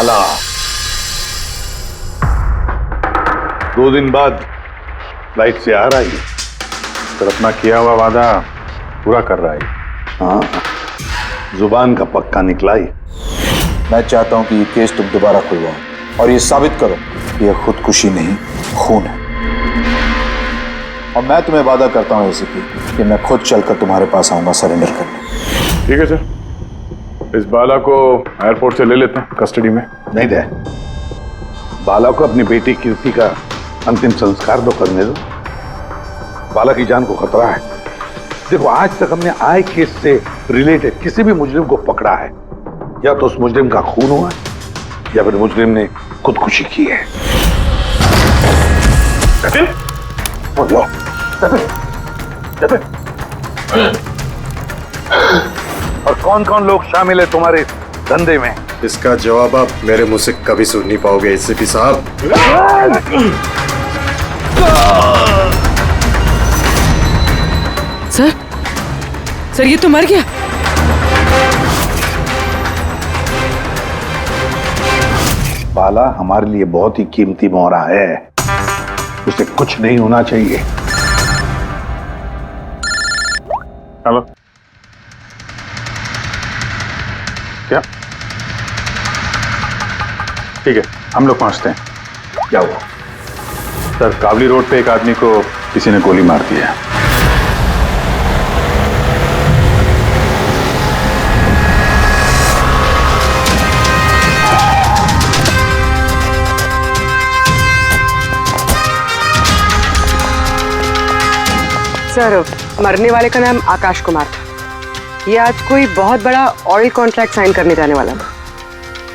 बाला 2 दिन बाद फ्लाइट से आ रहा है, फिर अपना किया हुआ वादा पूरा कर रहा है। हाँ, जुबान का पक्का निकला ही। मैं चाहता हूं कि ये केस तुम दोबारा खुलवाओ और ये साबित करो कि यह खुदकुशी नहीं, खून है। और मैं तुम्हें वादा करता हूं एसीपी कि मैं खुद चलकर तुम्हारे पास आऊंगा सरेंडर करने। ठीक है सर, इस बाला को एयरपोर्ट से ले लेते हैं कस्टडी में। नहीं दे, बाला को अपनी बेटी कीर्ति का अंतिम संस्कार तो करने दो। बाला की जान को खतरा है। देखो, आज तक हमने आए केस से रिलेटेड किसी भी मुजरिम को पकड़ा है, या तो उस मुजरिम का खून हुआ है या फिर मुजरिम ने खुदकुशी की है। और कौन कौन लोग शामिल है तुम्हारे धंधे में? इसका जवाब आप मेरे मुंह से कभी सुन नहीं पाओगे एसीपी साहब। सर ये तो मर गया। बाला हमारे लिए बहुत ही कीमती मोहरा है, उसे कुछ नहीं होना चाहिए। हेलो, क्या? ठीक है, हम लोग पहुंचते हैं। क्या हुआ? सर, कावली रोड पे एक आदमी को किसी ने गोली मार दी है। सर, मरने वाले का नाम आकाश कुमार था। ये आज कोई बहुत बड़ा ऑयल कॉन्ट्रैक्ट साइन करने जाने वाला था,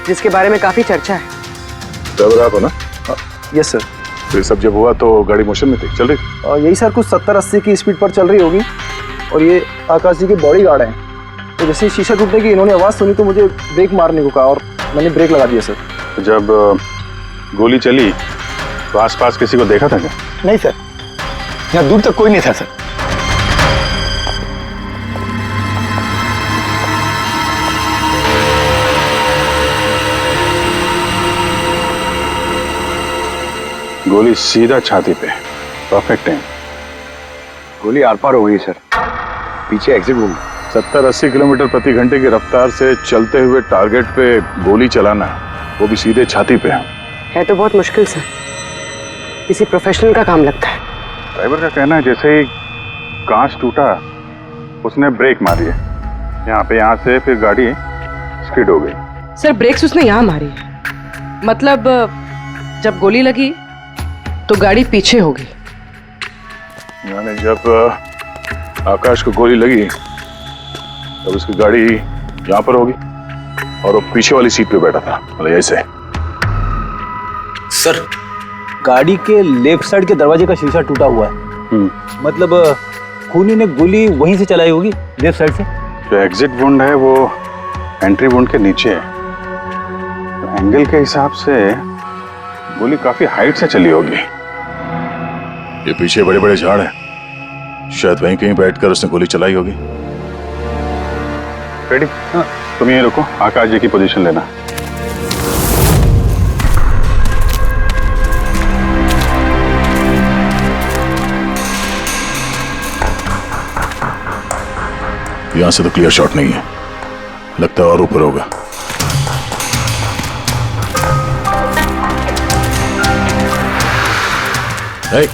जिसके बारे में काफी चर्चा है। ड्राइवर आप हो ना? Yes sir. तो ये सब जब हुआ तो गाड़ी मोशन में थी, चल रही? यही सर कुछ 70-80 की स्पीड पर चल रही होगी। और ये आकाश जी के बॉडी गार्ड हैं। तो जैसे शीशा टूटने की इन्होंने आवाज़ सुनी तो मुझे ब्रेक मारने को कहा और मैंने ब्रेक लगा दिया सर। तो जब गोली चली तो आसपास किसी को देखा था क्या? नहीं सर, यहाँ दूर तक कोई नहीं था सर। गोली सीधा छाती पे, परफेक्ट टाइम। गोली आर पार हो गई सर, पीछे एग्जिट रूम। 70-80 किलोमीटर प्रति घंटे की रफ्तार से चलते हुए टारगेट पे गोली चलाना, वो भी सीधे छाती पे है तो बहुत मुश्किल सर, किसी प्रोफेशनल का काम लगता है। ड्राइवर का कहना है जैसे ही कांच टूटा उसने ब्रेक मारी है यहाँ से, फिर गाड़ी स्किड हो गई। सर, ब्रेक्स उसने यहाँ मारी है, मतलब जब गोली लगी तो गाड़ी पीछे होगी। यानी जब आकाश को गोली लगी तब उसकी गाड़ी यहाँ पर होगी और वो पीछे वाली सीट पे बैठा था, मतलब ऐसे। सर, गाड़ी के लेफ्ट साइड के दरवाजे का शीशा टूटा हुआ है। मतलब खूनी ने गोली वहीं से चलाई होगी, लेफ्ट साइड से। जो एग्जिट वुंड है वो एंट्री वुंड के नीचे है, तो एंगल के हिसाब से गोली काफी हाइट से चली होगी। ये पीछे बड़े बड़े झाड़ हैं, शायद वहीं कहीं बैठकर उसने गोली चलाई होगी। रेडी? हाँ। तुम यहीं रुको, आकाश जी की पोजीशन लेना। यहां से तो क्लियर शॉट नहीं है, लगता है और ऊपर होगा। hey,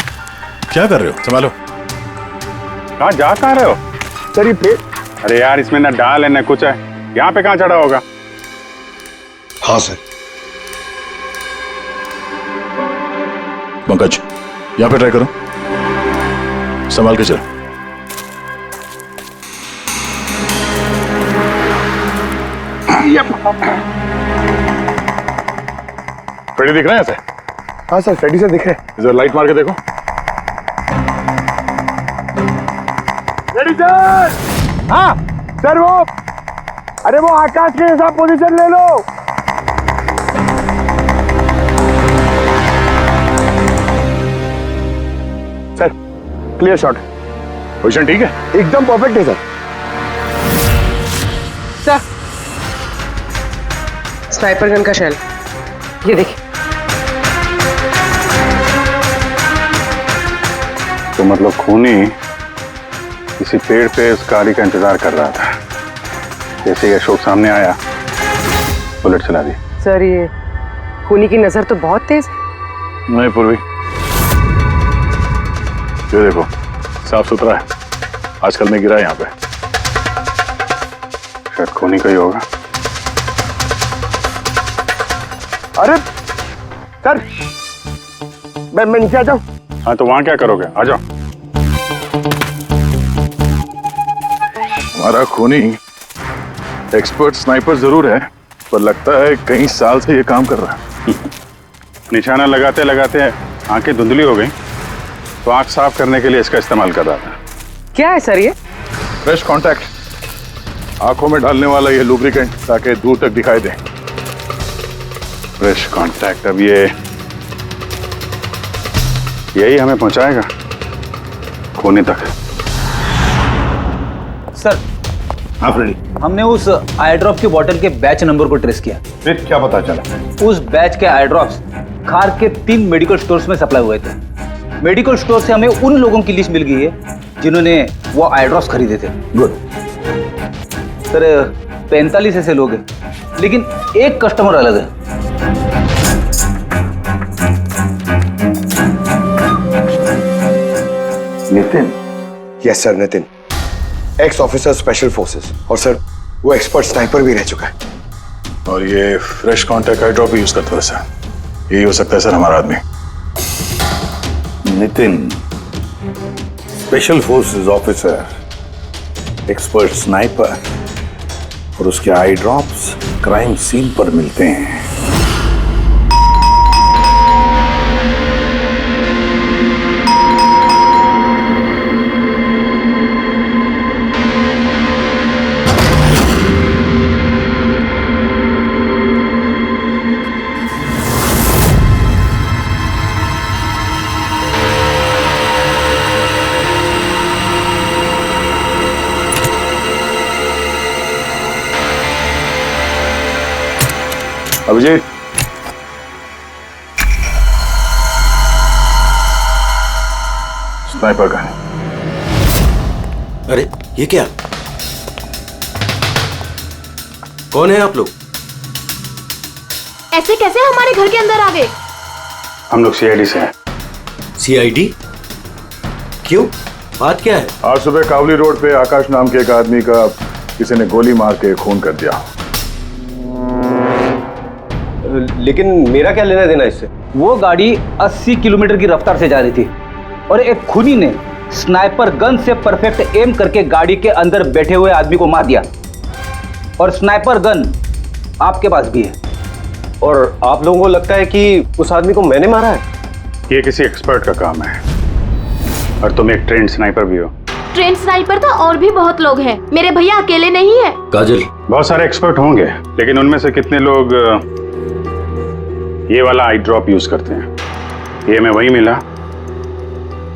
क्या कर रहे हो? संभालो। कहाँ जा कहाँ रहे हो? सर, ये पे... अरे यार, इसमें ना डाल है ना कुछ है, यहाँ पे कहाँ चढ़ा होगा? हाँ सर। पंकज, यहाँ पे ट्राई करो, संभाल के चलो। फ्रेडी दिख रहा है ऐसे? हाँ सर, फ्रेडी सर दिख रहे हैं। इधर लाइट मार के देखो। Freddy sir! हाँ सर, अरे वो आकाश के हिसाब पोजीशन ले लो। Sir, clear shot. पोजीशन ठीक है? एकदम परफेक्ट है सर। सर, स्नाइपर गन का शेल। ये देखिए। तो मतलब खूनी किसी पेड़ पे उस गाड़ी का इंतजार कर रहा था। जैसे ही अशोक सामने आया, बुलेट चला दी। सर ये खूनी की नजर तो बहुत तेज है। नहीं पूर्वी, ये देखो साफ सुथरा है। आजकल में गिरा है यहाँ पे, शायद खूनी का ही होगा। अरे सर, मैं नीचे आ जाऊं? हाँ तो वहां क्या करोगे, आ जाओ। हमारा खूनी एक्सपर्ट स्नाइपर जरूर है, पर लगता है कई साल से ये काम कर रहा है। निशाना लगाते लगाते आंखें धुंधली हो गई, तो आंख साफ करने के लिए इसका इस्तेमाल कर रहा था। क्या है सर ये? फ्रेश कांटेक्ट, आंखों में डालने वाला ये लुब्रिकेंट, ताकि दूर तक दिखाई दे। फ्रेश कांटेक्ट, अब ये यही हमें पहुंचाएगा खूनी तक। सर, हाँ फ्रेंड, हमने उस आई ड्रॉप की बोतल के बैच नंबर को ट्रेस किया। फिर क्या पता चला? उस बैच के आई ड्रॉप्स खार के 3 मेडिकल स्टोर्स में सप्लाई हुए थे। मेडिकल स्टोर से हमें उन लोगों की लिस्ट मिल गई है जिन्होंने वो आई ड्रॉप्स खरीदे थे। गुड। सर 45 ऐसे लोग हैं, लेकिन एक कस्टमर अलग है। Nitin? Yes sir, Nitin, x officer special forces, और सर वो एक्सपर्ट स्नाइपर भी रह चुका है। और ये फ्रेश कांटेक्ट आई ड्रॉप यूज करता है सर। यही हो सकता है सर हमारा आदमी। Nitin, special forces officer, expert sniper और उसके आई ड्रॉप्स क्राइम सीन पर मिलते हैं। अभिजीत, स्नाइपर का है। अरे ये क्या? कौन है आप लोग? ऐसे कैसे हमारे घर के अंदर आ गए? हम लोग सीआईडी से हैं। सीआईडी? क्यों? बात क्या है? आज सुबह कावली रोड पे आकाश नाम के एक आदमी का किसी ने गोली मार के खून कर दिया। लेकिन मेरा क्या लेना देना इससे? वो गाड़ी 80 किलोमीटर की रफ्तार से जा रही थी और एक खूनी ने स्नाइपर गन से परफेक्ट एम करके गाड़ी के अंदर बैठे हुए आदमी को मार दिया। और स्नाइपर गन आपके पास भी है। और आप लोगों को लगता है कि उस आदमी को मैंने मारा है? ये किसी एक्सपर्ट का काम है, और तुम एक ट्रेंड स्नाइपर भी हो। ट्रेन स्नाइपर तो और भी बहुत लोग हैं, मेरे भैया अकेले नहीं है। काजल, बहुत सारे एक्सपर्ट होंगे, लेकिन उनमें से कितने लोग ये वाला आई ड्रॉप यूज करते हैं? ये हमें वही मिला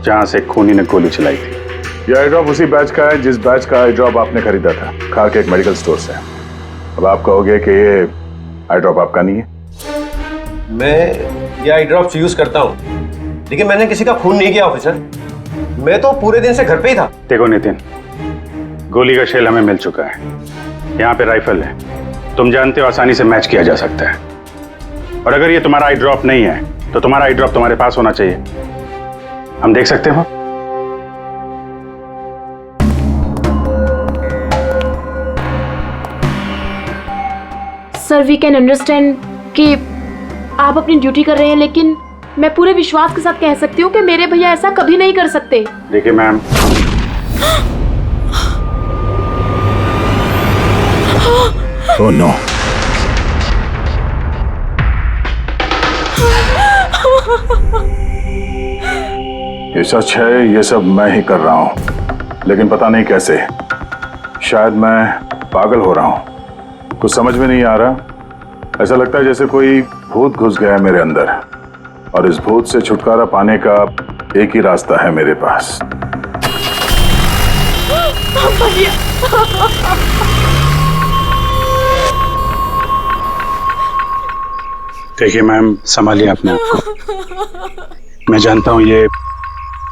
जहां से खूनी ने गोली चलाई थी। ये आई ड्रॉप उसी बैच का है जिस बैच का आई ड्रॉप आपने खरीदा था खार के एक मेडिकल स्टोर से। अब आप कहोगे कि ये आई ड्रॉप आपका नहीं है। मैं ये आई ड्रॉप्स यूज करता हूँ, लेकिन मैंने किसी का खून नहीं किया ऑफिसर। मैं तो पूरे दिन से घर पे ही था। देखो नितिन, गोली का शेल हमें मिल चुका है, यहाँ पे राइफल है, तुम जानते हो आसानी से मैच किया जा सकता है। और अगर ये तुम्हारा आई ड्रॉप नहीं है तो तुम्हारा आई ड्रॉप तुम्हारे पास होना चाहिए। हम देख सकते हो? सर वी कैन अंडरस्टैंड कि आप अपनी ड्यूटी कर रहे हैं, लेकिन मैं पूरे विश्वास के साथ कह सकती हूँ कि मेरे भैया ऐसा कभी नहीं कर सकते। देखिए मैम, ओह नो, ये सच है, ये सब मैं ही कर रहा हूं, लेकिन पता नहीं कैसे। शायद मैं पागल हो रहा हूं, कुछ समझ में नहीं आ रहा। ऐसा लगता है जैसे कोई भूत घुस गया है मेरे अंदर, और इस भूत से छुटकारा पाने का एक ही रास्ता है मेरे पास। देखिए मैम, संभालिए अपने आप को। मैं जानता हूँ ये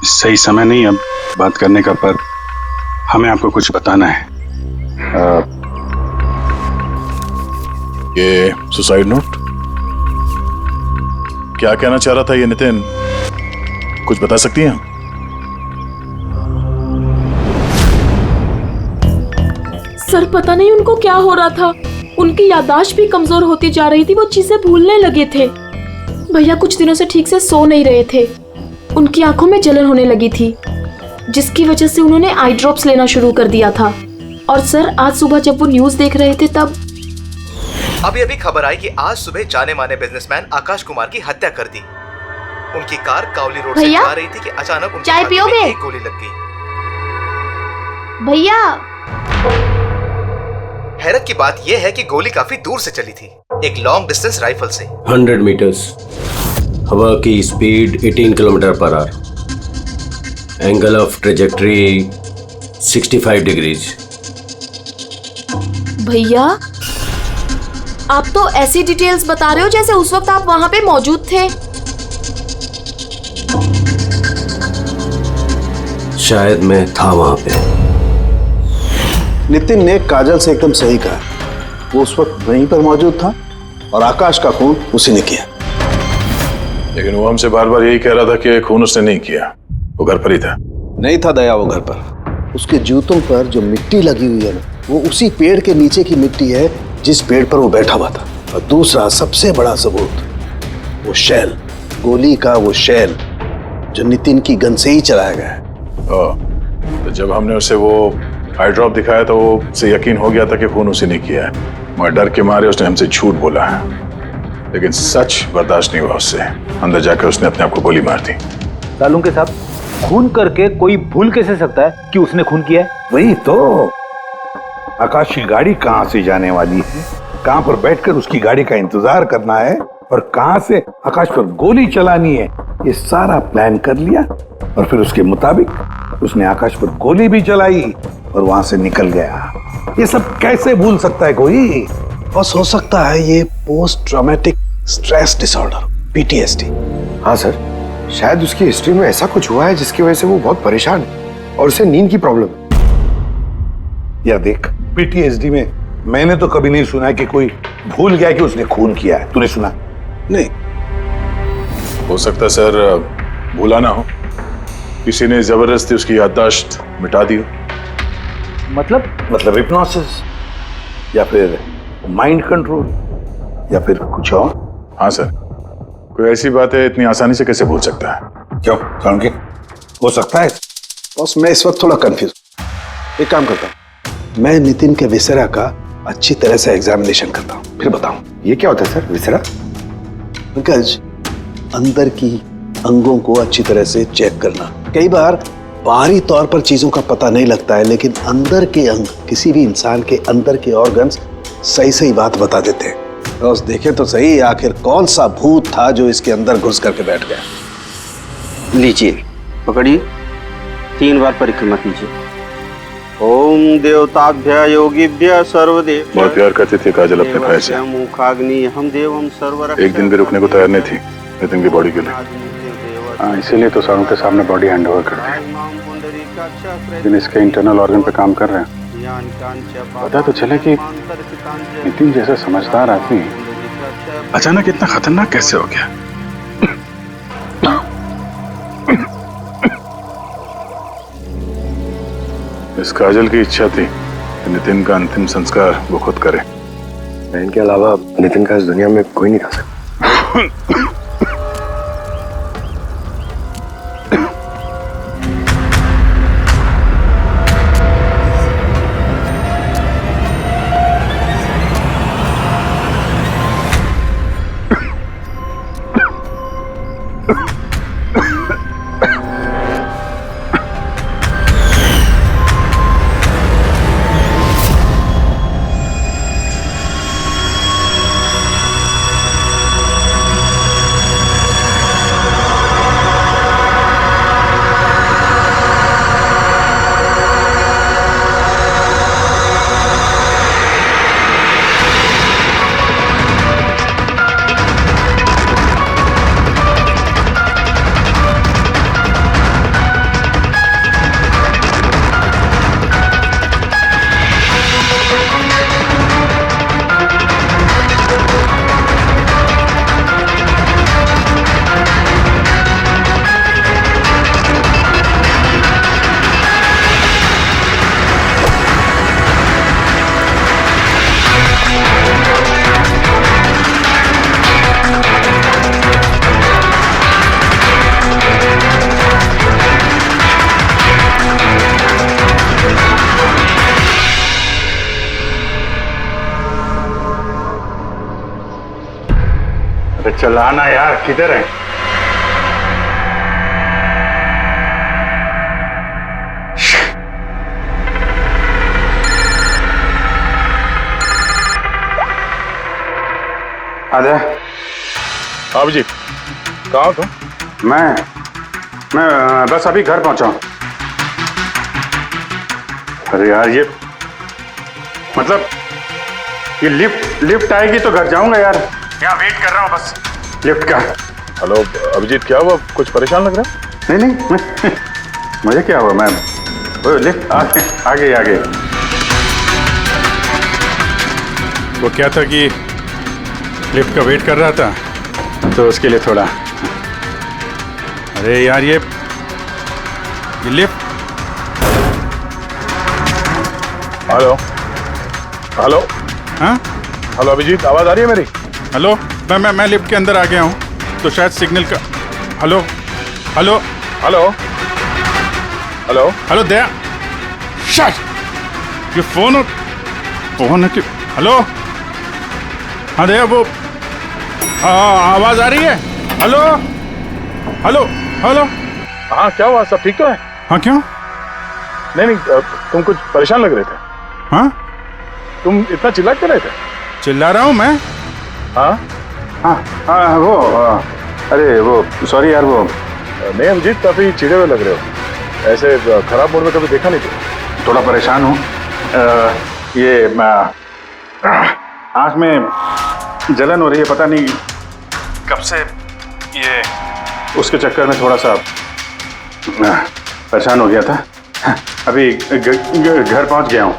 सही समय नहीं अब बात करने का, पर हमें आपको कुछ बताना है। ये सुसाइड नोट क्या कहना चाह रहा था ये नितिन, कुछ बता सकती हैं? सर पता नहीं उनको क्या हो रहा था, उनकी याददाश्त भी कमजोर होती जा रही थी, वो चीजें भूलने लगे थे। भैया कुछ दिनों से ठीक से सो नहीं रहे थे, उनकी आंखों में जलन होने लगी थी, जिसकी वजह से उन्होंने आई ड्रॉप्स लेना शुरू कर दिया था। और सर आज सुबह जब वो न्यूज देख रहे थे तब अभी अभी खबर आई कि आज सुबह जाने माने बिजनेसमैन आकाश कुमार की हत्या कर दी। उनकी कार कावली रोड से जा रही थी कि अचानक उनकी चाय पियोगे? एक गोली लग गई। भैया हैरत की बात यह है कि गोली काफी दूर से चली थी, एक लॉन्ग डिस्टेंस राइफल से। 100 मीटर्स, हवा की speed 18 kilometre per hour, angle of trajectory 65 degrees. भैया आप तो ऐसी डिटेल्स बता रहे हो जैसे उस वक्त आप वहां पे मौजूद थे। शायद मैं था वहां पे। नितिन ने काजल से एकदम सही कहा, वो उस वक्त वहीं पर मौजूद था और आकाश का खून उसी ने किया। लेकिन वो हमसे बार बार यही कह रहा था कि खून उसने नहीं किया, वो घर पर ही था। नहीं था दया वो घर पर, उसके जूतों पर जो मिट्टी लगी हुई है ना, वो उसी पेड़ के नीचे की मिट्टी है जिस पेड़ पर वो बैठा हुआ था। और दूसरा सबसे बड़ा सबूत, वो शैल, गोली का वो शैल जो नितिन की गन से ही चलाया गया है। तो जब हमने उसे वो आई ड्रॉप दिखाया तो वो उसे यकीन हो गया था कि खून उसी ने किया है, मगर डर के मारे उसने हमसे झूठ बोला है। लेकिन सच बर्दाश्त नहीं हुआ उससे, अंदर जाकर उसने अपने आप को गोली मार दी। सालुंके के साहब, खून करके कोई भूल कैसे सकता है कि उसने खून किया है? वही तो, आकाश की गाड़ी कहां से जाने वाली है, कहां पर बैठकर उसकी गाड़ी का इंतजार करना है और कहां से आकाश पर गोली चलानी है, ये सारा प्लान कर लिया। और फिर उसके मुताबिक उसने आकाश पर गोली भी चलाई और वहां से निकल गया। ये सब कैसे भूल सकता है कोई? बस हो सकता है ये post traumatic stress disorder, PTSD। हाँ सर, शायद उसकी हिस्ट्री में ऐसा कुछ हुआ है जिसकी वजह से वो बहुत परेशान है और उसे नींद की प्रॉब्लम है। या देख, PTSD में मैंने तो कभी नहीं सुना कि कोई भूल गया कि उसने खून किया है। तूने सुना? नहीं। हो सकता है सर भूला ना हो, किसी ने जबरदस्ती उसकी याददाश्त मिटा दी हो। मतलब हिप्नोसिस, या फिर माइंड कंट्रोल, या फिर कुछ और। हाँ सर, कोई ऐसी बात है इतनी आसानी से कैसे भूल सकता है? क्यों समझे? हो सकता है। बस मैं इस वक्त थोड़ा कंफ्यूज। एक काम करता हूँ, मैं नितिन के विसरा का अच्छी तरह से एग्जामिनेशन करता हूँ, फिर बताऊँ। ये क्या होता है सर, विसरा? पंकज, अंदर की अंगों को अच्छी तरह से चेक करना। कई बार बाहरी तौर पर चीजों का पता नहीं लगता है, लेकिन अंदर के अंग, किसी भी इंसान के अंदर के ऑर्गन्स सही सही बात बता देते हैं। रोज देखे तो सही, आखिर कौन सा भूत था जो इसके अंदर घुस करके बैठ गया। लीजिए, पकड़िए, 3 बार परिक्रमा कीजिए। ओम देवताभ्य योगिभ्य सर्वदेव। बहुत प्यार करती थी काजल अपने भाई से, मुखाग्नि हम देवम सर्वर। एक दिन भी रुकने को तैयार नहीं थी नितिन की बॉडी के लिए। हाँ, इसीलिए तो सारों के सामने बॉडी हैंडओवर कर दी, लेकिन इसके इंटरनल ऑर्गन पे काम कर रहे हैं। पता तो चले कि नितिन जैसा समझदार आदमी अचानक इतना खतरनाक कैसे हो गया। इस काजल की इच्छा थी कि नितिन का अंतिम संस्कार वो खुद करे। बहन के अलावा नितिन का इस दुनिया में कोई नहीं कर सकता। चलाना यार, किधर है? आजा। हाँ अभिजीत, कहाँ हो तुम? मैं बस अभी घर पहुंचा हूं। अरे यार, ये मतलब ये लिफ्ट आएगी तो घर जाऊंगा यार। यहाँ वेट कर रहा हूँ बस लिफ्ट का। हेलो अभिजीत, क्या हुआ? कुछ परेशान लग रहा है? नहीं मुझे क्या हुआ, मैं वो लिफ्ट आगे। वो क्या था कि लिफ्ट का वेट कर रहा था, तो उसके लिए थोड़ा। अरे यार, ये लिफ्ट। Hello hello. हाँ हेलो अभिजीत, आवाज आ रही है मेरी? हेलो, मैं लिफ्ट के अंदर आ गया हूँ, तो शायद सिग्नल का। Hello hello hello hello hello Daya, शट ये फोन है कि। हेलो हाँ दया, वो आवाज आ रही है? Hello hello hello. हाँ क्या हुआ, सब ठीक तो है? हाँ क्यों? नहीं तुम कुछ परेशान लग रहे थे। हाँ तुम इतना चिल्ला क्यों रहे थे? चिल्ला रहा हूँ मैं? हाँ वो अरे वो सॉरी यार, वो नहीं अभिजीत, काफी चिढ़े हुए लग रहे हो। ऐसे खराब मूड में कभी देखा नहीं था। थोड़ा परेशान हूँ। ये आँख में जलन हो रही है, पता नहीं कब से। ये उसके चक्कर में थोड़ा सा परेशान हो गया था। अभी घर पहुंच गया हूँ।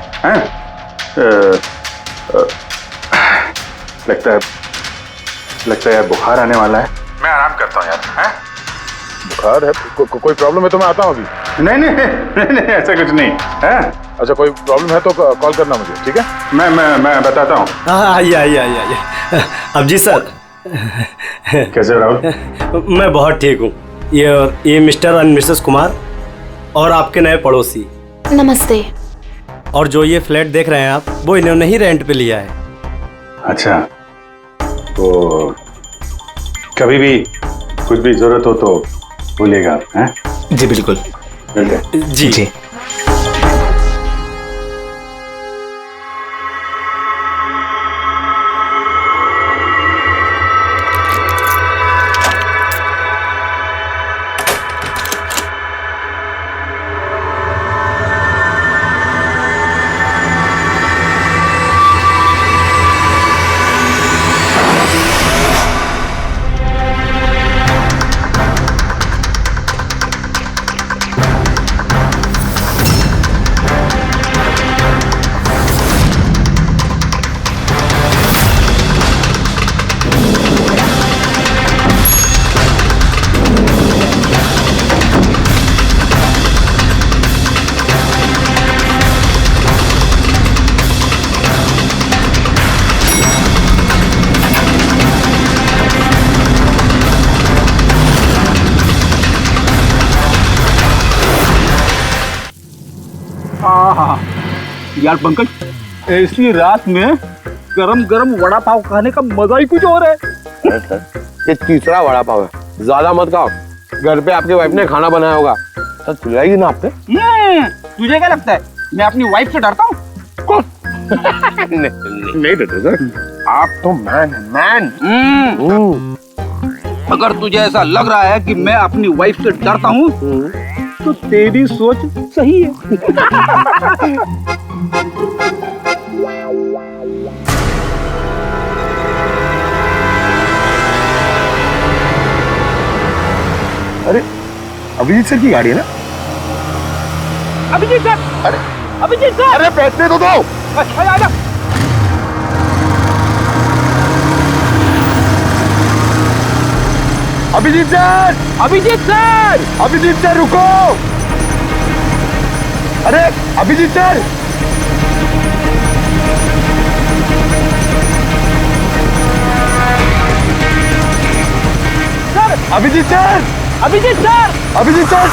लगता है यार बुखार आने वाला है। मैं आराम करता हूँ यार। बुखार है? कोई प्रॉब्लम है तो मैं आता हूँ अभी। नहीं ऐसा कुछ नहीं है। अच्छा कोई प्रॉब्लम है तो कॉल करना मुझे, ठीक है? मैं बताता हूँ। आइए। अब जी सर। कैसे हो राहुल? मैं बहुत ठीक हूँ। ये मिस्टर एंड मिसेस कुमार और आपके नए पड़ोसी। नमस्ते। और जो ये फ्लैट देख रहे हैं आप, वो इन्होंने ही रेंट पे लिया है। अच्छा, तो कभी भी कुछ भी जरूरत हो तो बोलिएगा आप। हैं? जी बिल्कुल। जी। यार पंकज, ऐसी रात में गरम गरम वड़ा पाव खाने का मजा ही कुछ और है। ये तीसरा वड़ा पाव है, ज्यादा मत खाओ। घर पे आपके वाइफ ने खाना बनाया होगा, तो चिल्लाएगी ना आप पे। तुझे क्या लगता है मैं अपनी वाइफ से डरता हूँ? नहीं डरते सर, आप तो मैन। अगर तुझे ऐसा लग रहा है कि मैं अपनी वाइफ से डरता हूँ तो तेरी सोच सही है। अरे अभिजीत सर की गाड़ी है ना? अभिजीत सर! अभिजीत सर! अरे बैठने तो दो। आजा। अभिजीत सर रुको। अरे अभिजीत सर, अभिजीत सर।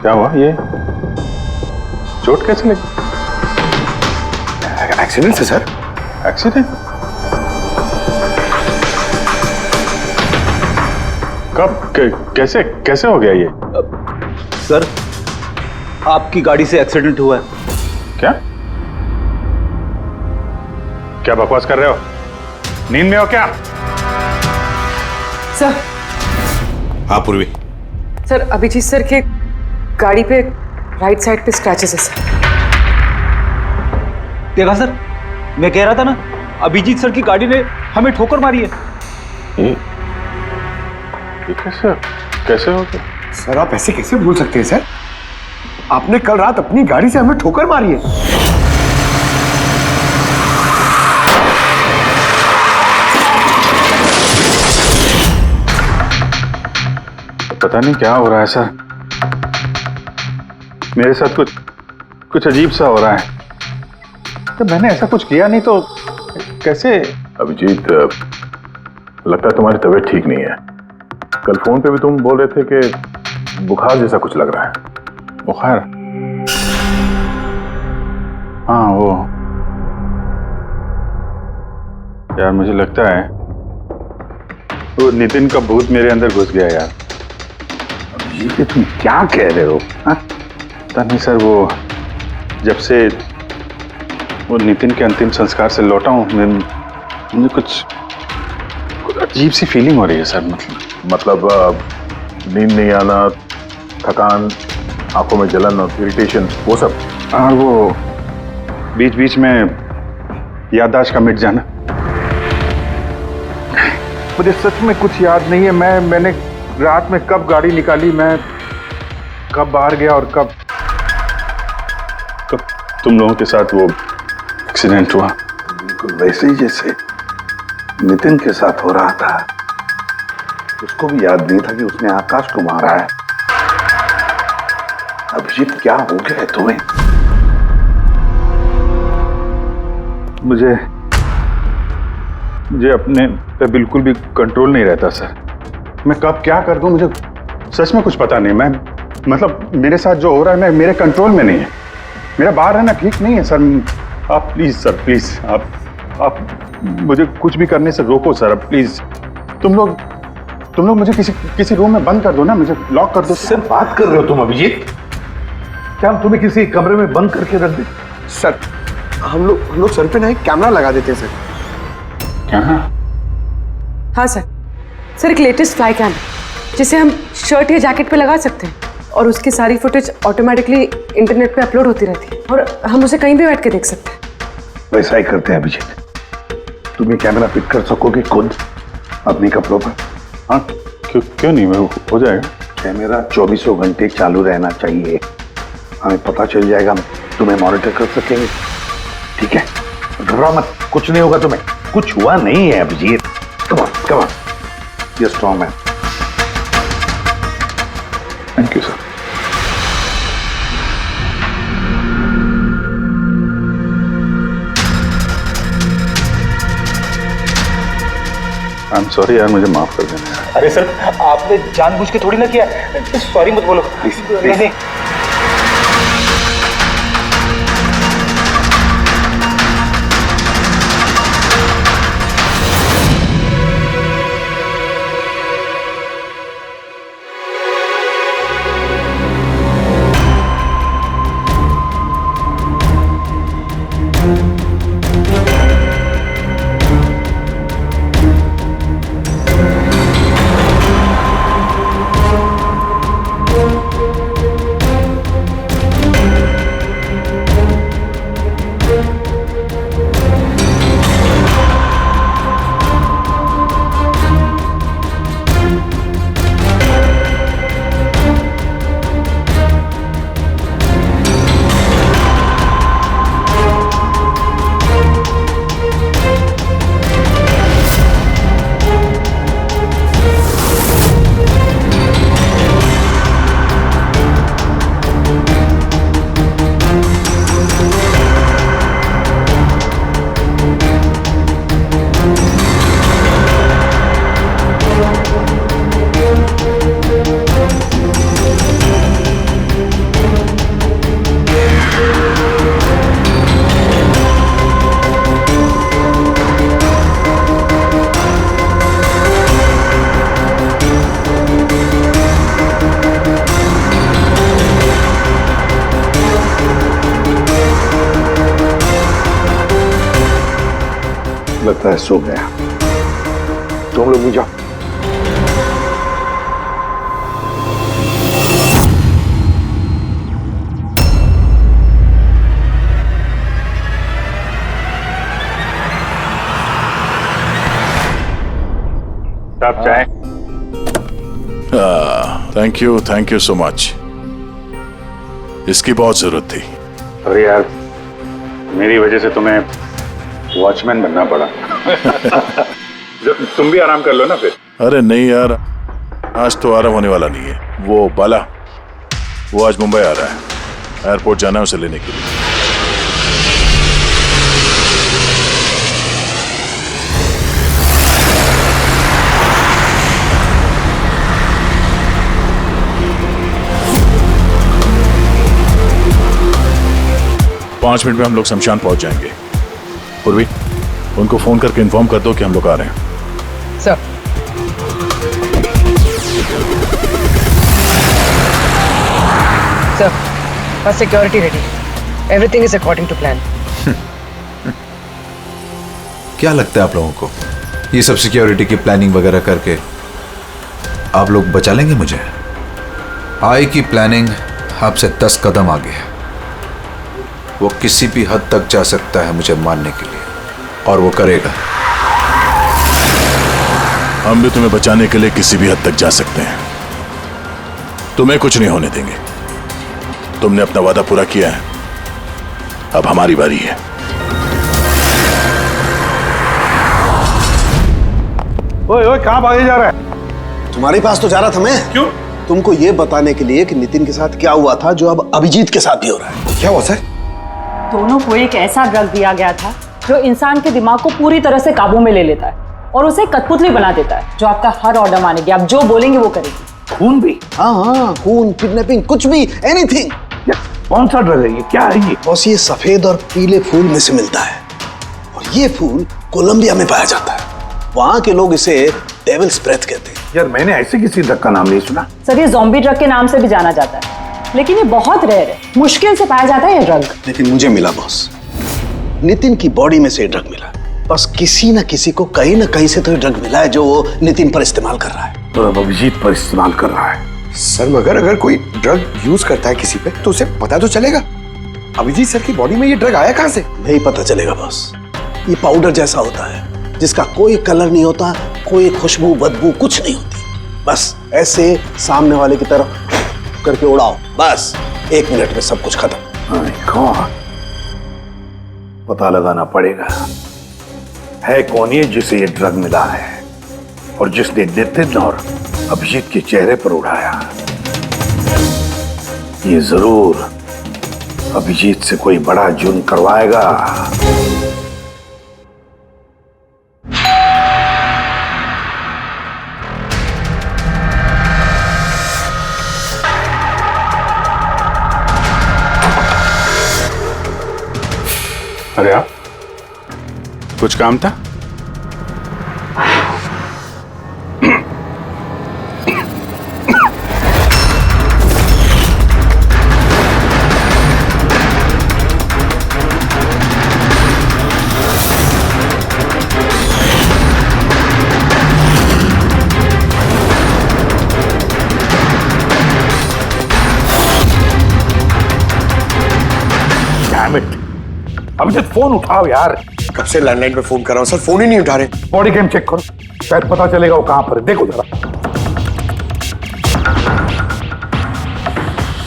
क्या हुआ? ये चोट कैसे लगी? एक्सीडेंट है सर। एक्सीडेंट? कब? कैसे कैसे हो गया ये? सर, आपकी गाड़ी से एक्सीडेंट हुआ है। क्या क्या बकवास कर रहे हो? नींद में हो क्या? सर। हाँ पूर्वी। सर, अभिजीत सर के गाड़ी पे राइट साइड पे स्क्रैचेस है सर। देखा सर, मैं कह रहा था ना, अभिजीत सर की गाड़ी ने हमें ठोकर मारी है। ये कैसे कैसे हो गया? सर आप ऐसे कैसे भूल सकते हैं सर? आपने कल रात अपनी गाड़ी से हमें ठोकर मारी है। पता नहीं क्या हो रहा है सर, मेरे साथ कुछ अजीब सा हो रहा है। तो मैंने ऐसा कुछ किया नहीं तो कैसे? अभिजीत, लगता है तुम्हारी तबीयत ठीक नहीं है। कल फोन पे भी तुम बोल रहे थे कि बुखार जैसा कुछ लग रहा है। बुखार? हाँ वो यार, मुझे लगता है वो नितिन का भूत मेरे अंदर घुस गया यार। ये तुम क्या कह रहे हो? पता नहीं सर, वो जब से वो नितिन के अंतिम संस्कार से लौटा हूँ, मुझे कुछ अजीब सी फीलिंग हो रही है सर। मतलब नींद नहीं आना, थकान, आंखों में जलन और इरिटेशन, वो सब? और वो बीच बीच में याददाश्त का मिट जाना। मुझे सच में कुछ याद नहीं है। मैंने रात में कब गाड़ी निकाली, मैं कब बाहर गया और कब तुम लोगों के साथ वो एक्सीडेंट हुआ। बिल्कुल वैसे ही जैसे नितिन के साथ हो रहा था। उसको भी याद नहीं था कि उसने आकाश को मारा है। अभिजीत, क्या हो गया है तुम्हें? मुझे अपने पे बिल्कुल भी कंट्रोल नहीं रहता सर। मैं कब क्या कर दूं, मुझे सच में कुछ पता नहीं। मैं मतलब मेरे साथ जो हो रहा है मेरे कंट्रोल में नहीं है। मेरा बाहर रहना ठीक नहीं है सर। आप प्लीज सर, प्लीज आप मुझे कुछ भी करने से रोको सर, प्लीज। तुम लोग मुझे किसी रूम में बंद कर दो ना, मुझे लॉक कर दो। सर बात कर रहे हो तुम अभिजीत? क्या हम तुम्हें किसी कमरे में बंद करके रख दें? सर हम लोग सर पे ना एक कैमरा लगा देते हैं सर। क्या? हाँ सर। सर, एक लेटेस्ट फ्लाई कैम जिसे हम शर्ट या जैकेट पे लगा सकते हैं और उसकी सारी फुटेज ऑटोमेटिकली इंटरनेट पे अपलोड होती रहती है और हम उसे कहीं भी बैठ के देख सकते हैं। वैसा ही करते हैं अभिजीत। तुम ये कैमरा फिट कर सकोगे खुद अपने कपड़ों पर? हाँ, क्यों नहीं, हो जाएगा। कैमरा 24 घंटे चालू रहना चाहिए। हमें पता चल जाएगा, तुम्हें मॉनिटर कर सकेंगे। ठीक है, घबराओ मत, कुछ नहीं होगा तुम्हें। कुछ हुआ नहीं है अभिजीत। कम ऑन, ये strong man. Thank you sir. I am sorry यार, मुझे माफ कर देना। अरे सर, आपने जानबूझ के थोड़ी ना किया। सॉरी मत बोलो प्लीज। नहीं। लगता है सो गया। तुम लोग भी जाओ। साहब चाय। Thank you so much. इसकी बहुत जरूरत थी। अरे यार, मेरी वजह से तुम्हें वॉचमैन बनना पड़ा। तुम भी आराम कर लो ना फिर। अरे नहीं यार, आज तो आराम होने वाला नहीं है। वो बाला, वो आज मुंबई आ रहा है, एयरपोर्ट जाना है उसे लेने के लिए। 5 मिनट में हम लोग शमशान पहुंच जाएंगे। पूर्वी, उनको फोन करके इन्फॉर्म कर दो कि हम लोग आ रहे हैं। सर। सर, बस security ready. Everything is according to plan. क्या लगता है आप लोगों को, ये सब सिक्योरिटी की प्लानिंग वगैरह करके आप लोग बचा लेंगे मुझे? आई की प्लानिंग आपसे 10 कदम आगे है। वो किसी भी हद तक जा सकता है मुझे मारने के लिए, और वो करेगा। हम भी तुम्हें बचाने के लिए किसी भी हद तक जा सकते हैं। तुम्हें कुछ नहीं होने देंगे। तुमने अपना वादा पूरा किया है, अब हमारी बारी है। ओए ओए, कहां भागे जा रहा है? तुम्हारे पास तो जा रहा था मैं। क्यों? तुमको ये बताने के लिए कि नितिन के साथ क्या हुआ था, जो अब अभिजीत के साथ भी हो रहा है। क्या हुआ सर? दोनों को एक ऐसा ड्रग दिया गया था जो इंसान के दिमाग को पूरी तरह से काबू में ले लेता है और उसे कठपुतली बना देता है, जो आपका हर ऑर्डर मानेगी। आप जो बोलेंगे वो करेगी। खून भी? हाँ, खून, किडनैपिंग, कुछ भी, एनीथिंग। कौन सा ड्रग है ये? क्या है ये? बॉस, ये सफेद और पीले फूल में से मिलता है, और ये फूल कोलंबिया में पाया जाता है। वहां के लोग इसे डेविल्स ब्रेथ कहते हैं। यार, मैंने ऐसे किसी ड्रग का नाम नहीं सुना। सर, ये ज़ॉम्बी ड्रग के नाम से भी जाना जाता है, लेकिन ये बहुत रेयर है। मुश्किल से पाया जाता है ये ड्रग। लेकिन मुझे मिला बॉस, नितिन की बॉडी में से ये ड्रग मिला। बस किसी न किसी को कहीं न कहीं से तो ये ड्रग मिला है, जो वो नितिन पर इस्तेमाल कर रहा है। तो अब अभिजीत पर इस्तेमाल कर रहा है। सर, मगर अगर कोई ड्रग यूज करता है किसी पे, तो उसे पता तो चलेगा। अभिजीत सर की बॉडी में ये ड्रग आया कहां से? नहीं पता चलेगा बॉस। ये पाउडर जैसा होता है, जिसका कोई कलर नहीं होता, कोई खुशबू बदबू कुछ नहीं होती। बस ऐसे सामने वाले की तरफ करके उड़ाओ, बस 1 मिनट में सब कुछ खत्म। पता लगाना पड़ेगा है कौन ये जिसे ये ड्रग मिला है, और जिसने नितिन और अभिजीत के चेहरे पर उड़ाया। ये जरूर अभिजीत से कोई बड़ा जुर्म करवाएगा। अरे आप, कुछ काम था? अभिजीत, फोन उठाओ यार। कब से लैंडलाइन पे फोन कर रहा हूं सर, फोन ही नहीं उठा रहे। बॉडी कैम चेक करो, शायद पता चलेगा वो कहां पर है। देखो जरा।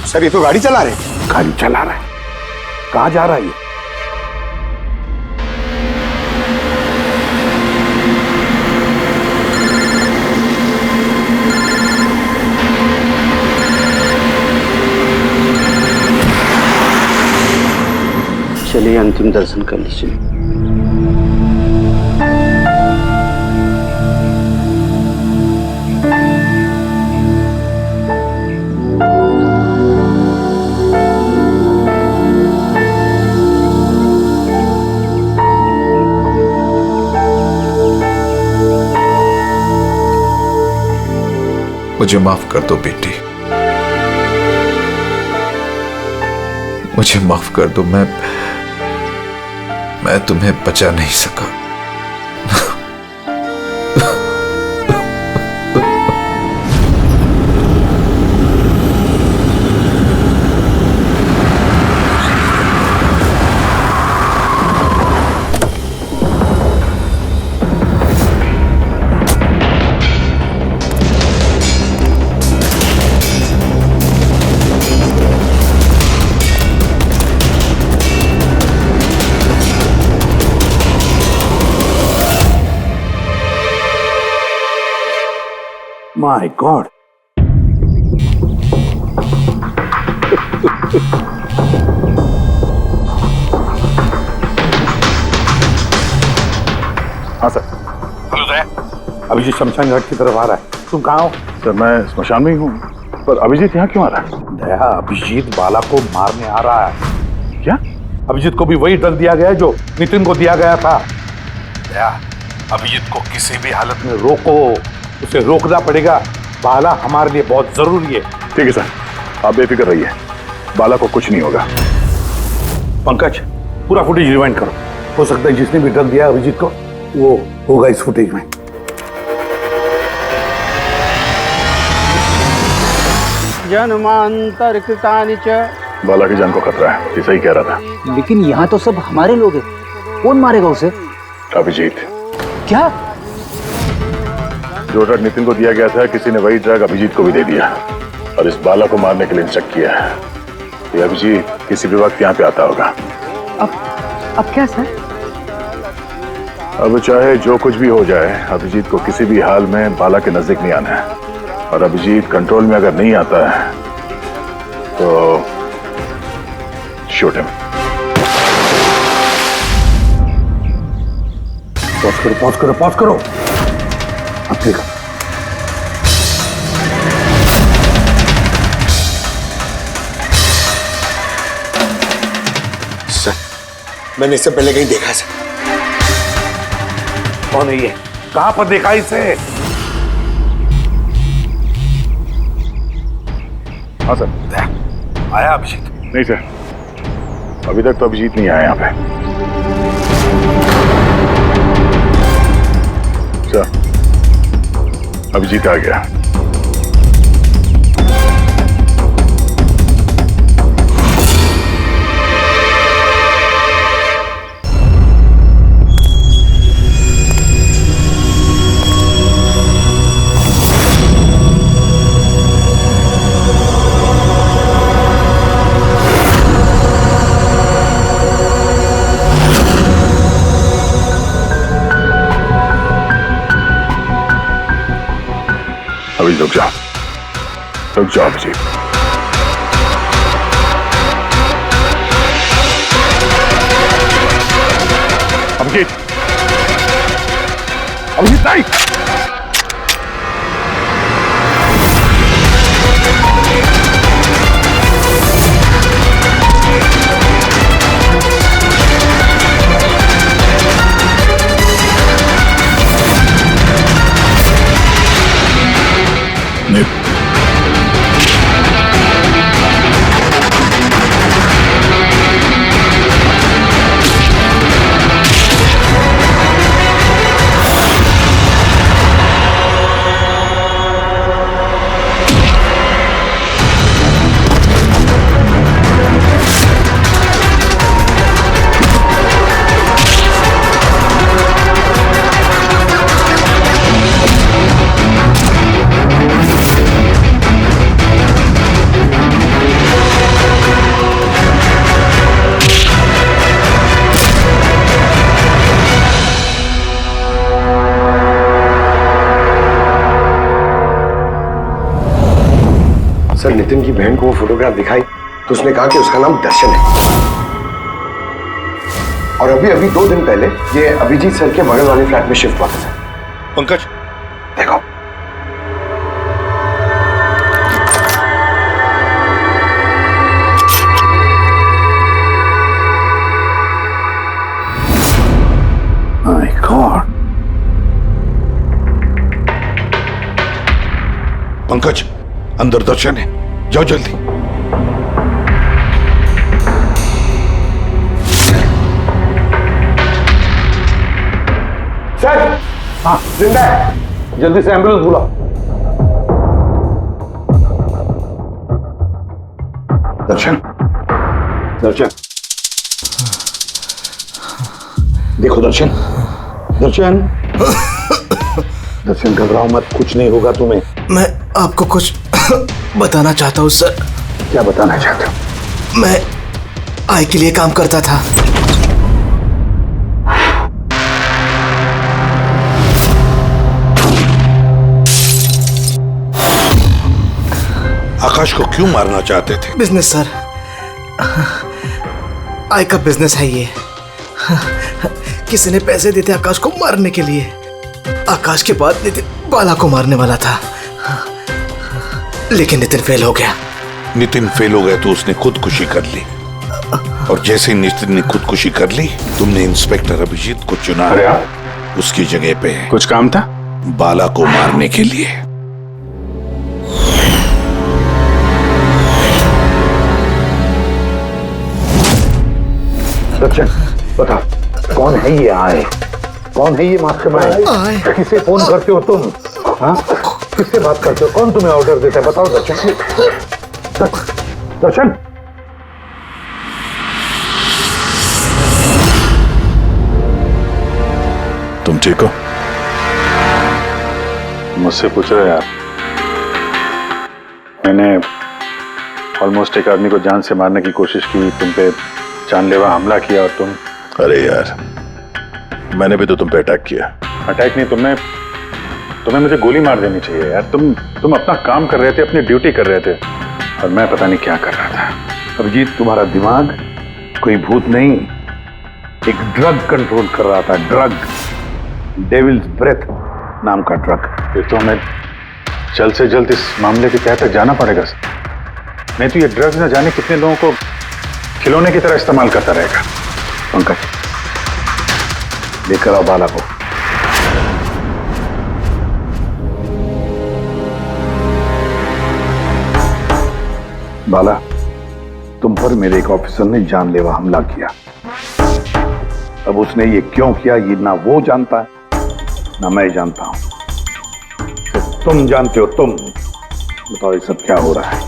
सर, ये तो गाड़ी चला रहे। गाड़ी चला रहा है? कहां जा रहा है ये? चलिए अंतिम दर्शन कर लीजिए। मुझे माफ कर दो बेटी, मुझे माफ कर दो। मैं तुम्हें बचा नहीं सका। My God. हाँ सर। हेलो सर, अभिजीत शमशान घाट की तरफ आ रहा है। तुम कहाँ हो? सर मैं स्मशान में ही हूँ, पर अभिजीत यहाँ क्यों आ रहा है? दया, अभिजीत बाला को मारने आ रहा है। क्या? अभिजीत को भी वही ड्रग दिया गया है जो नितिन को दिया गया था। दया, अभिजीत को किसी भी हालत में रोको, उसे रोकना पड़ेगा। बाला हमारे लिए बहुत जरूरी है। ठीक है सर, आप बेफिक्र रहिए, बाला को कुछ नहीं होगा। पंकज, पूरा फुटेज रिवाइंड करो। हो सकता है जिसने भी ड्रग दिया अभिजीत को वो होगा इस फुटेज में। जन्मांतर कृतानि च। बाला की जान को खतरा है, ये सही कह रहा था। लेकिन यहाँ तो सब हमारे लोग हैं, कौन मारेगा उसे? अभिजीत। क्या? जो ड्रग नितिन को दिया गया था, किसी ने वही ड्रग अभिजीत को भी दे दिया और इस बाला को मारने के लिए इंस्ट्रक्ट किया है। ये अभिजीत किसी भी वक्त यहाँ पे आता होगा। अब क्या सर? अब चाहे जो कुछ भी हो जाए, अभिजीत को किसी भी हाल में बाला के नजदीक नहीं आना है। और अभिजीत कंट्रोल में अगर नहीं आता है तो शूट हिम। पॉज करो, पॉज करो, पॉज करो। अब देखो, सर मैंने इससे पहले कहीं देखा सर। कौन है ये? कहां पर देखा इसे? हाँ सर। आया अभिजीत? नहीं सर, अभी तक तो अभिजीत नहीं आया यहाँ पे। सर, अभिजीत आ गया। अभी रुक जाओ, रुक जाओ अभिजीत। अभिजीत, अभिजीत नहीं। सर नितिन की बहन को वो फोटोग्राफ दिखाई तो उसने कहा कि उसका नाम दर्शन है। और अभी अभी 2 दिन पहले ये अभिजीत सर के बगल वाले फ्लैट में शिफ्ट हुआ था सर। पंकज देखो, माय गॉड। पंकज, अंदर दर्शन है, जाओ जल्दी। सर हाँ जिंदा है, जल्दी से एम्बुलेंस बुलाओ। दर्शन, दर्शन देखो, दर्शन, दर्शन, दर्शन घबराओ मत, कुछ नहीं होगा तुम्हें। मैं आपको कुछ बताना चाहता हूँ सर। क्या बताना चाहते हो? मैं आई के लिए काम करता था। आकाश को क्यों मारना चाहते थे? बिजनेस सर, आय का बिजनेस है ये। किसी ने पैसे देते आकाश को मारने के लिए। आकाश के बाद नितिन बाला को मारने वाला था, लेकिन नितिन फेल हो गया। नितिन फेल हो गया तो उसने खुदकुशी कर ली, और जैसे ही नितिन ने खुदकुशी कर ली, तुमने इंस्पेक्टर अभिजीत को चुना उसकी जगह पे। कुछ काम था? बाला को मारने के लिए। सचिन बता, कौन है ये आए? कौन है ये मास्टरमाइंड? किसे फोन करते हो तुम? हाँ, किससे बात करते हो? कौन तुम्हें ऑर्डर देता है? बताओ दर्शन। दर्शन, तुम ठीक हो? मुझसे पूछ रहे यार। मैंने ऑलमोस्ट एक आदमी को जान से मारने की कोशिश की, तुम पे जानलेवा हमला किया, और तुम। अरे यार, मैंने भी तो तुम पे अटैक किया। अटैक नहीं, तुम्हें मुझे गोली मार देनी चाहिए यार। तुम अपना काम कर रहे थे, अपनी ड्यूटी कर रहे थे, और मैं पता नहीं क्या कर रहा था। अभिजीत, तुम्हारा दिमाग कोई भूत नहीं, एक ड्रग कंट्रोल कर रहा था। ड्रग, डेविल्स ब्रेथ नाम का ड्रग। फिर तो हमें जल्द से जल्द इस मामले की तह तक जाना पड़ेगा सर। नहीं तो ये ड्रग्स न जाने कितने लोगों को खिलौने की तरह इस्तेमाल करता रहेगा। पंकज, लेकर आओ बाला को। बाला, तुम पर मेरे एक ऑफिसर ने जानलेवा हमला किया। अब उसने ये क्यों किया, ये ना वो जानता है ना मैं जानता हूं। तो तुम जानते हो। तुम बताओ ये सब क्या हो रहा है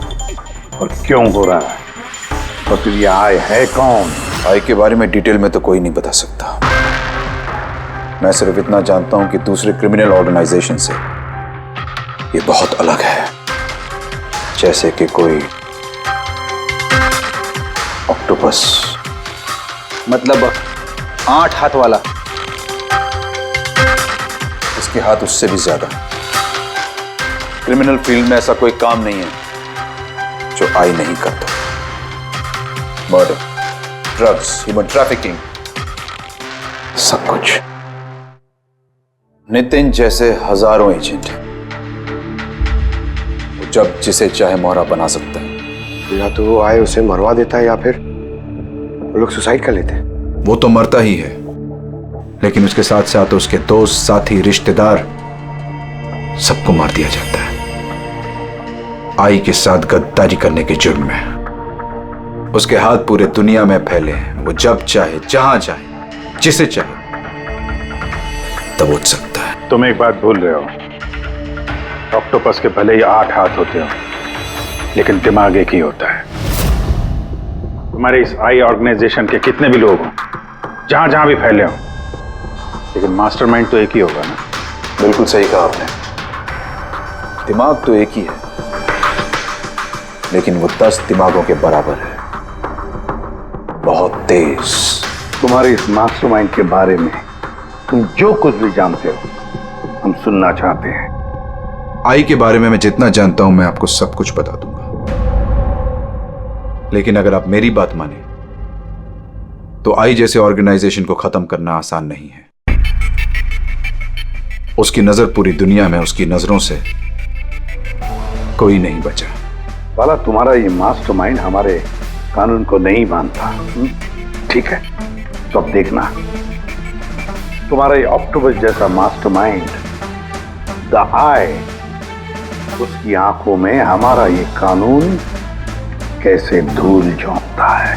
और क्यों हो रहा है, और फिर ये आय है कौन? आय के बारे में डिटेल में तो कोई नहीं बता सकता। मैं सिर्फ इतना जानता हूं कि दूसरे क्रिमिनल ऑर्गेनाइजेशन से ये बहुत अलग है, जैसे कि कोई ऑक्टोपस। मतलब 8 हाथ वाला? इसके हाथ उससे भी ज्यादा। क्रिमिनल फील्ड में ऐसा कोई काम नहीं है जो आई नहीं करता। मर्डर, ड्रग्स, ह्यूमन ट्रैफिकिंग, सब कुछ। नितिन जैसे हजारों एजेंट हैं, वो जब जिसे चाहे मोहरा बना सकता है। या तो वो आए उसे मरवा देता है, या फिर वो लोग सुसाइड कर लेते हैं। वो तो मरता ही है, लेकिन उसके साथ साथ उसके दोस्त, साथी, रिश्तेदार सबको मार दिया जाता है आई के साथ गद्दारी करने के जुर्म में। उसके हाथ पूरे दुनिया में फैले हैं। वो जब चाहे, जहां चाहे, जिसे चाहे दबोच सकता है। तुम एक बात भूल रहे हो, ऑक्टोपस के भले ही 8 हाथ होते हो, लेकिन दिमाग एक ही होता है। तुम्हारे इस आई ऑर्गेनाइजेशन के कितने भी लोग हों, जहां जहां भी फैले हों, लेकिन मास्टरमाइंड तो एक ही होगा ना। बिल्कुल सही कहा आपने। दिमाग तो एक ही है, लेकिन वो 10 दिमागों के बराबर है, बहुत तेज। तुम्हारे इस मास्टरमाइंड के बारे में तुम जो कुछ भी जानते हो, हम सुनना चाहते हैं। आई के बारे में मैं जितना जानता हूं, मैं आपको सब कुछ बता दूंगा। लेकिन अगर आप मेरी बात माने तो आई जैसे ऑर्गेनाइजेशन को खत्म करना आसान नहीं है। उसकी नजर पूरी दुनिया में, उसकी नजरों से कोई नहीं बचा। बाला, तुम्हारा ये मास्टरमाइंड हमारे कानून को नहीं मानता। ठीक है, तो अब देखना, तुम्हारा ये ऑक्टोपस जैसा मास्टरमाइंड द आई, उसकी आंखों में हमारा ये कानून कैसे धूल झोंकता है।